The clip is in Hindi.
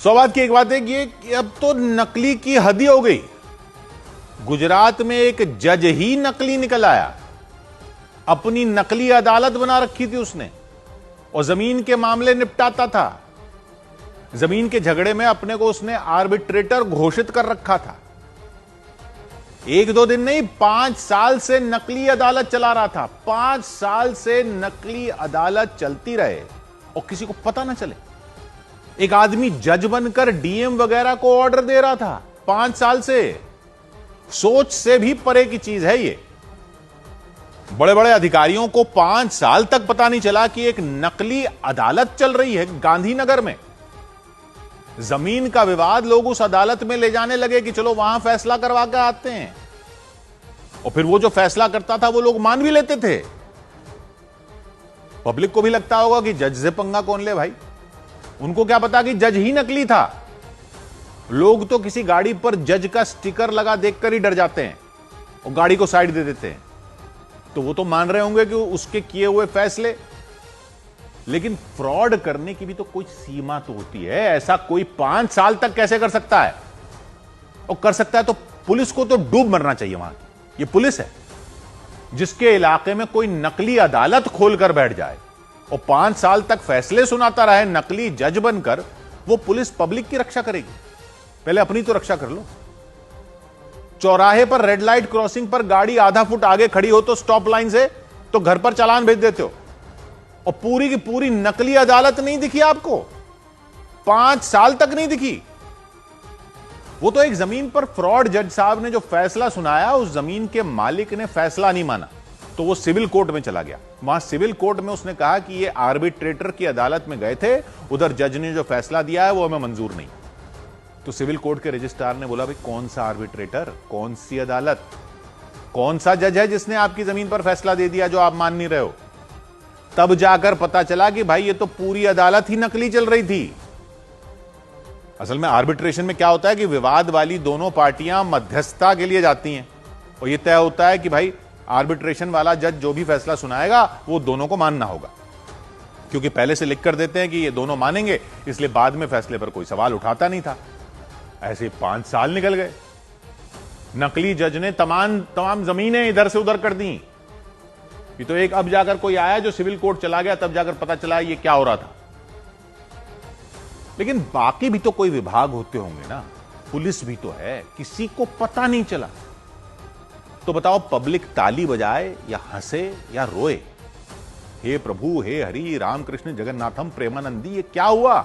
सवाल की एक बात है कि अब तो नकली की हद ही हो गई। गुजरात में एक जज ही नकली निकल आया, अपनी नकली अदालत बना रखी थी उसने, और जमीन के मामले निपटाता था। जमीन के झगड़े में अपने को उसने आर्बिट्रेटर घोषित कर रखा था। एक दो दिन नहीं, 5 साल से नकली अदालत चला रहा था। 5 साल से नकली अदालत चलती रहे और किसी को पता ना चले। एक आदमी जज बनकर डीएम वगैरह को ऑर्डर दे रहा था 5 साल से। सोच से भी परे की चीज है ये। बड़े बड़े अधिकारियों को 5 साल तक पता नहीं चला कि एक नकली अदालत चल रही है गांधीनगर में। जमीन का विवाद लोग उस अदालत में ले जाने लगे कि चलो वहां फैसला करवा के आते हैं, और फिर वो जो फैसला करता था वो लोग मान भी लेते थे। पब्लिक को भी लगता होगा कि जज से पंगा कौन ले भाई, उनको क्या पता कि जज ही नकली था। लोग तो किसी गाड़ी पर जज का स्टिकर लगा देखकर ही डर जाते हैं और गाड़ी को साइड दे देते हैं। तो वो तो मान रहे होंगे कि उसके किए हुए फैसले, लेकिन फ्रॉड करने की भी तो कोई सीमा तो होती है। ऐसा कोई 5 साल तक कैसे कर सकता है? और कर सकता है तो पुलिस को तो डूब मरना चाहिए वहां की। ये पुलिस है जिसके इलाके में कोई नकली अदालत खोलकर बैठ जाए और 5 साल तक फैसले सुनाता रहे नकली जज बनकर। वो पुलिस पब्लिक की रक्षा करेगी? पहले अपनी तो रक्षा कर लो। चौराहे पर रेड लाइट क्रॉसिंग पर गाड़ी आधा फुट आगे खड़ी हो तो स्टॉप लाइन से तो घर पर चालान भेज देते हो, और पूरी की पूरी नकली अदालत नहीं दिखी आपको? 5 साल तक नहीं दिखी। वो तो एक जमीन पर फ्रॉड जज साहब ने जो फैसला सुनाया, उस जमीन के मालिक ने फैसला नहीं माना तो वो सिविल कोर्ट में चला गया। वहां सिविल कोर्ट में उसने कहा कि ये आर्बिट्रेटर की अदालत में गए थे, उधर जज ने जो फैसला दिया है वो हमें मंजूर नहीं। तो सिविल कोर्ट के रजिस्ट्रार ने बोला भाई कौन सा आर्बिट्रेटर, कौन सी अदालत, कौन सा जज है जिसने आपकी जमीन पर फैसला दे दिया जो आप मान नहीं रहे हो? तब जाकर पता चला कि भाई ये तो पूरी अदालत ही नकली चल रही थी। असल में आर्बिट्रेशन में क्या होता है कि विवाद वाली दोनों पार्टियां मध्यस्थता के लिए जाती हैं और यह तय होता है कि भाई आर्बिट्रेशन वाला जज जो भी फैसला सुनाएगा वो दोनों को मानना होगा, क्योंकि पहले से लिख कर देते हैं कि ये दोनों मानेंगे, इसलिए बाद में फैसले पर कोई सवाल उठाता नहीं था। ऐसे 5 साल निकल गए। नकली जज ने तमाम जमीनें इधर से उधर कर दी। ये तो एक अब जाकर कोई आया जो सिविल कोर्ट चला गया, तब जाकर पता चला ये क्या हो रहा था। लेकिन बाकी भी तो कोई विभाग होते होंगे ना, पुलिस भी तो है, किसी को पता नहीं चला। तो बताओ पब्लिक ताली बजाए या हंसे या रोए? हे प्रभु, हे हरि, रामकृष्ण जगन्नाथम प्रेमानंदी, ये क्या हुआ?